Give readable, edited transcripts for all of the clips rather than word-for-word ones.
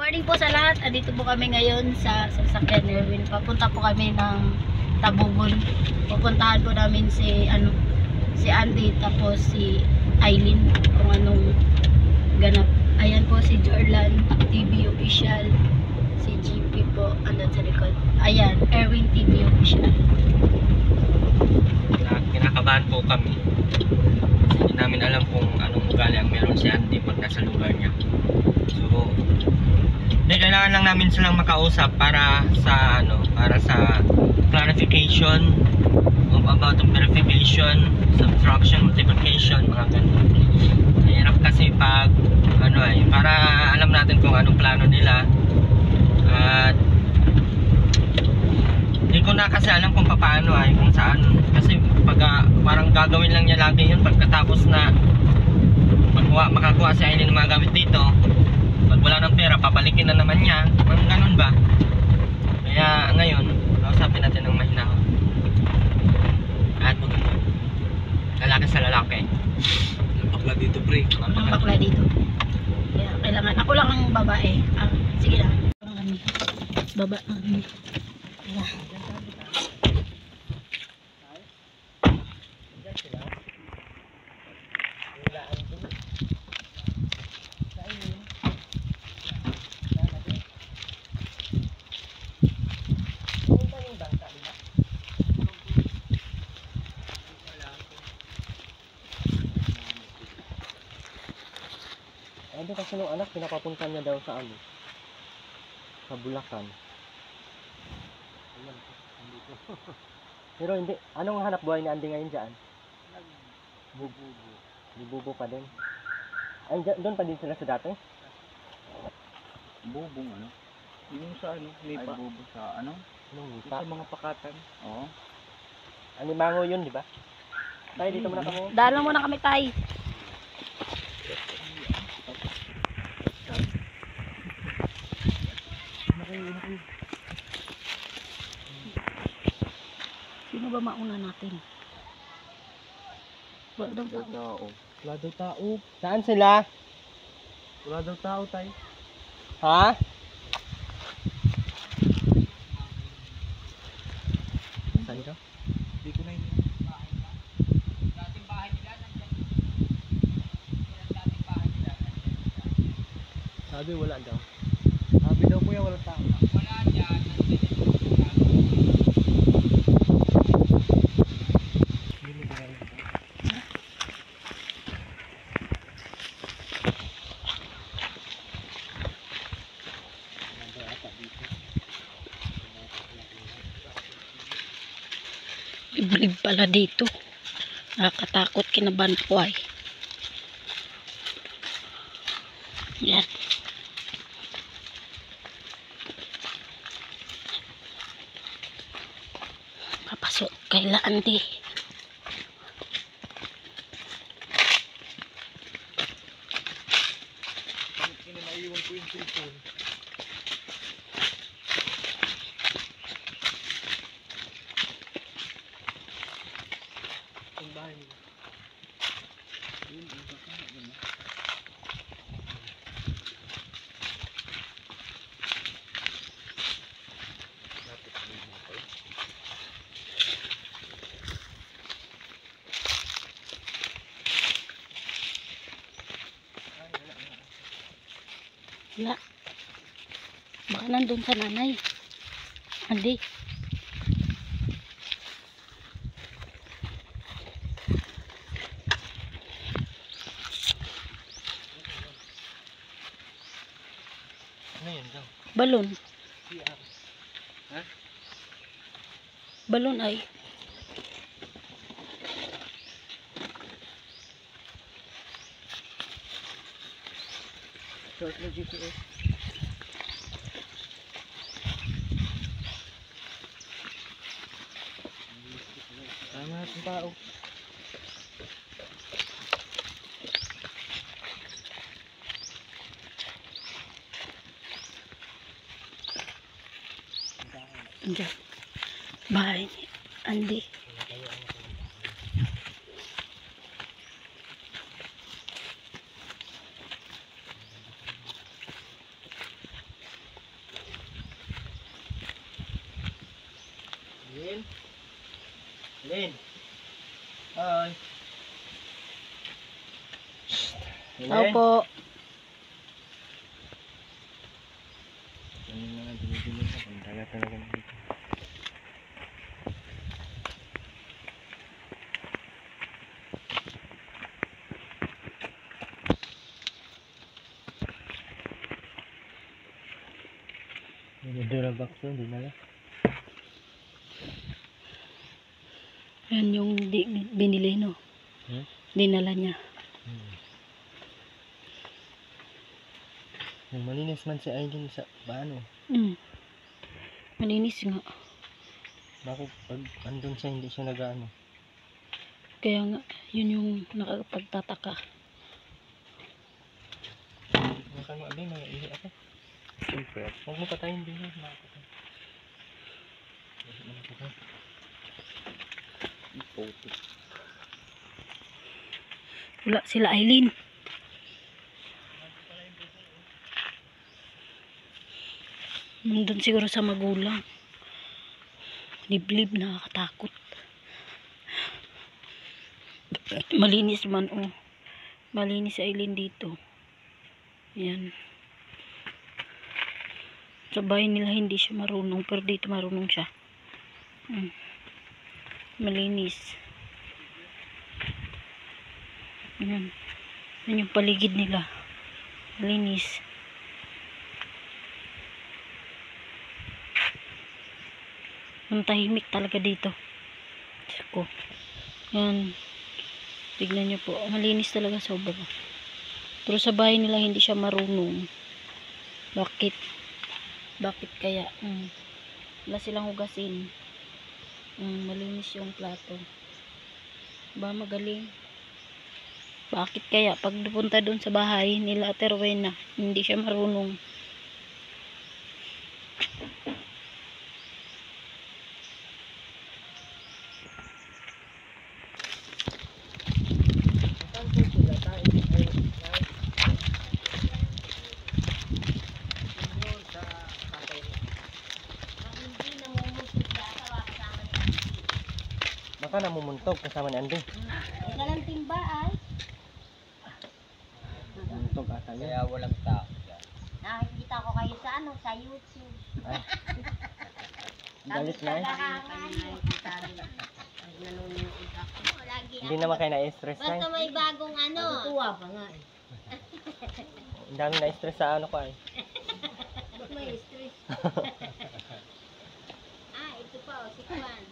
Morning po sa lahat. Andito po kami ngayon sa sasakyan Erwin. Papunta po kami ng Tabugon. Pupuntahan po namin si Andy tapos si Aileen kung anong ganap. Ayan po si Jorlan TV official. Si GP po andun sa likod. Ayan, Erwin TV official. Kinakabahan po kami. Kasi hindi namin alam kung anong ugali ang meron si Andy pag nasa lugar niya. So, kailangan lang namin silang makausap para sa clarification about the verification, subtraction, multiplication, mga ganun. Mahirap kasi pag para alam natin kung anong plano nila. At hindi ko na kasi alam kung paano kung saan. Kasi parang gagawin lang niya lagi yun pagkatapos na makakuha si Aileen ng mga gamit dito. Pag wala ng pera, papalikin na naman niya. Parang ganun ba? Kaya ngayon, kausapin natin ng mahinahon. At lalaki sa lalaki. Napakla dito, pre. Napakla dito. Kaya kailangan, ako lang ang babae. Sige lang. Baba. Ano kasi nung anak, pinapapunta niya daw sa sa Bulacan. Pero hindi, anong hanap buhay ni Andy ngayon dyan? Bububo. Bububo pa din. Ay, doon pa din sila sa dati? Bubong yung sa lipa. Ay, bubo sa Lipa? Sa mga pakatan. Oo. Animango yun, di ba? Tayo, dito muna kami. Daan muna kami tayo. Sino ba mauna natin? Wala daw tao. Wala daw tao. Saan sila? Wala daw tao, tayo. Ha? Saan ka? Hindi ko na yun. Sabi wala daw. Sabi daw kuya, wala tao. Wala dyan. Iblig pala dito. Nakakatakot, kinabahan ko ay. Yan. Papasok kay Andy. Naiwan ko yung cellphone. Ang bahay mo. Wala. Baka nandun sa nanay. Andy. Ano yun daw? Balon. Ha? Balon ay. Short na GPS. Tama natin tao. Diyan. Bahay ni Andy. Lin? Lin? Hi. Tao po. Ano na nga binibili ko? Ang taga talaga na dito. Durabox yun, di na lang. Yan yung binili, no? Dinala niya. Yung malinis man si Aileen sa paano? Malinis nga. Bakit pag andun siya hindi siya nag-ano? Kaya nga, yun yung nakapagtataka. Baka mo abay, hindi ako. Siyempre, huwag mo patayin din ha. Wala sila Aileen. Nandun siguro sa magulang. Liblib, nakakatakot. Malinis man, oh. Malinis si Aileen dito. Yan. Sa bahay nila hindi siya marunong, pero dito marunong siya. Malinis. Yan. Yan yung paligid nila. Malinis. Ang tahimik talaga dito. Ko. Yan. Tignan nyo po. Malinis talaga sobra. Pero sa bahay nila hindi siya marunong. Bakit? Bakit kaya? Wala silang hugasin. Malinis yung plato. Ba magaling? Bakit kaya? Pag pupunta doon sa bahay nila Ate Rowena, hindi siya marunong. Baka namumuntog kasama ni Andy. Walang timba ay. Namumuntog ata yun. Kaya walang tao. Nakikita ko kayo sa sa YouTube. Ay. Galit na eh. Hindi naman kayo na-stress na eh. May bagong Tuwa pa nga eh. Ang dami na-stress sa ano ko ay. May stress. Ito pa si Juan.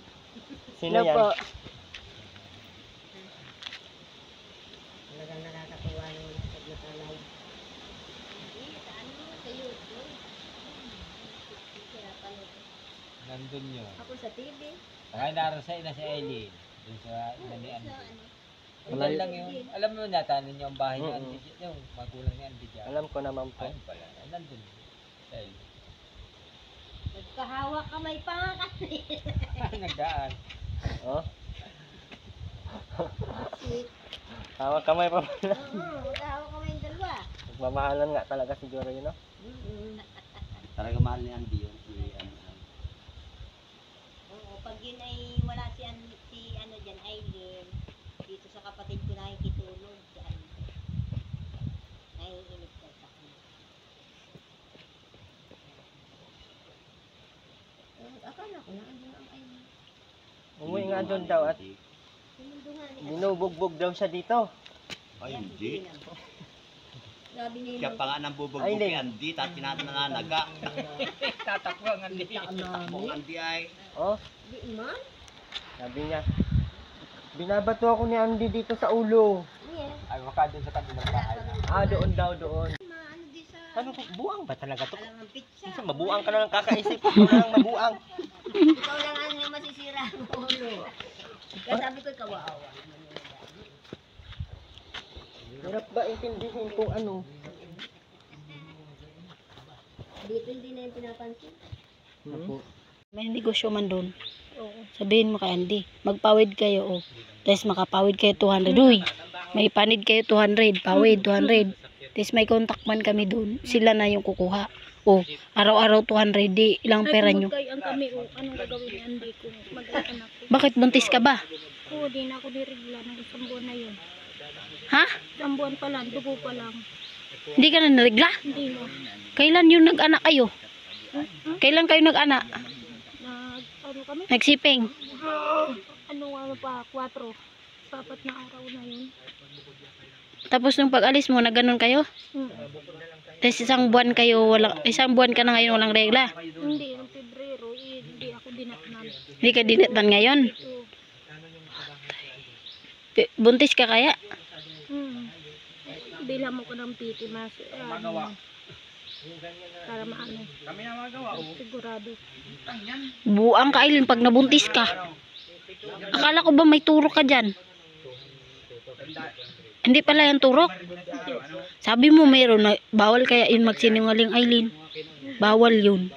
Sino yan? Talagang nakakatuwa yung pagnakalay. Sa YouTube. Nandun yun. Ako sa TV. Kaya naroon na si Eileen. Doon sa ina ni Andy. Wala Lang yun. Alam mo nata ninyo ang bahay ni Andy. Yung magulang ni Andy dyan. Alam ko naman po. Ayun pala. Nandun. Sa Eileen. Nagkahawa kamay pa nga kasi. Nagdaan. Oh. Hawak kamay pa pala. Nagkahawa kamay yung dalawa. Magmamahalan nga talaga siguro yun, no? Talaga mahal ni Andy yun. Oo, pag yun ay wala si dyan, Aileen, dito sa kapatid ko nakikitulog dyan. Naiinip ka sa akin. Akala ko na, ang Aileen. Umuwi nga doon daw at binubugbog daw siya dito. Ay, hindi. Sabi niya, Siya pa nga nang bubugbog Ay, kay Andy, tapos pinananaga. Tatakbo ang Andy. Ang Andy ay, Oh, di man? sabi niya. Binabato ako ni Andy dito sa ulo. Yes. Ay, maka doon sa kabilang bahay na. Doon daw, doon. Ano di sa, Ano ko, buang ba talaga to? alam ang pizza. Kasi mabuang ka na lang kakaisip. Ikaw na lang mabuang. Ikaw lang ang masisira ang ulo. Kaya sabi ko, kawawa. Hirap ba intindihin kung ano? Dito hindi na yung pinapansin. May May negosyo man doon. Sabihin mo kay Andy, magpawid kayo, Tapos makapawid kayo 200. Uy, may panid kayo 200, pawid 200. Tapos may contact man kami doon. Sila na yung kukuha. Oh, araw-araw 200, di ilang pera nyo. Ang kami, anong gagawin ni Andy kung mag-anak ko? Bakit buntis ka ba? Oo, di na ako dirigla ng isang buwan na yun. Ha? Isang buwan pa lang, dugo pa lang. Hindi ka na narigla? Hindi mo. Kailan yung nag-anak kayo? Kailan kayo nag-anak? Ano kami? Nagsiping? Ano pa, 4. 4 na araw na yun. Tapos nung pag-alis mo, na ganun kayo? Tapos isang buwan ka na ngayon walang regla. Hindi, ng Pebrero, hindi ako dinatnan. Hindi ka dinatan ngayon. So, Buntis ka kaya? bila mo ko ng PT mas para maano. Sigurado. Buang ka, Aileen, pag nabuntis ka. Akala ko ba may turok ka dyan? Hindi pala yung turok. Sabi mo meron na, bawal kaya yun magsinungaling, Aileen. Bawal yun.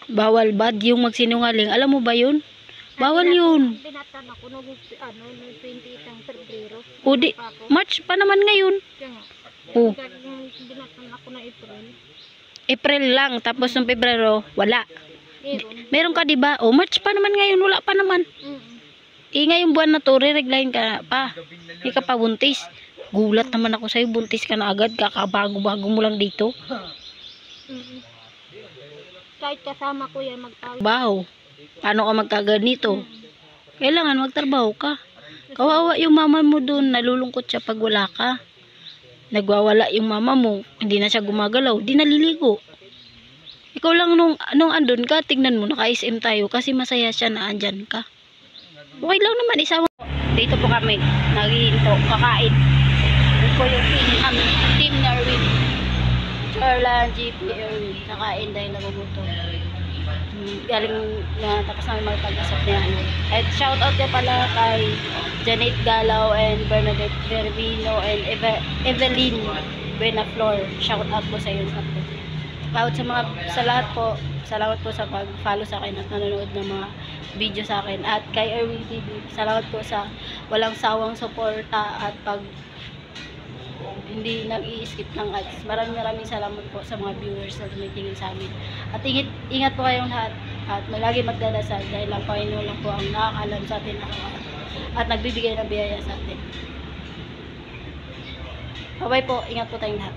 Bawal bad yung magsinungaling. Alam mo ba yun? Bawal yun. Binatan ako noong 28 ng Pebrero. O di, March pa naman ngayon. Kaya nga. O, Binatan ako na April. April lang, tapos ng Pebrero, wala. Meron. Meron ka diba? O, March pa naman ngayon, wala pa naman. Ngayong buwan na to, re-reglahin ka pa. Hindi ka pa buntis. Gulat naman ako sa'yo, buntis ka na agad, kakabago-bago mo lang dito. Kahit kasama ko yan magtawid. Baho. Paano ka magkaganito? Kailangan magtrabaho ka. Kawawa yung mama mo dun, nalulungkot siya pag wala ka. Nagwawala yung mama mo, hindi na siya gumagalaw, di naliligo. Ikaw lang nung andun ka, tignan mo, naka-SM tayo kasi masaya siya na andyan ka. Okay lang naman, isama. Dito po kami, naghihinto, kakain. Ito po yung team na Erwin. Charla, GP, Erwin. Nakain dahil nagugutom. Galing na tapos namin magpag-usap niya. At shoutout niya pala kay Janet Galaw and Bernadette Verbino and Evelyn Buenaflor. Shoutout po sa iyo. Sa lahat po, salamat po sa pag-follow sa akin at nanonood ng mga video sa akin. At kay Erwin TV, salamat po sa walang sawang suporta at pag hindi nag-i-skip ng ads. Maraming salamat po sa mga viewers na tumitingin sa amin. At ingat po kayong lahat at lagi magdadasal dahil ang Panginoon lang po ang nakakalam sa atin at nagbibigay ng biyaya sa atin. Bye-bye po. Ingat po tayong lahat.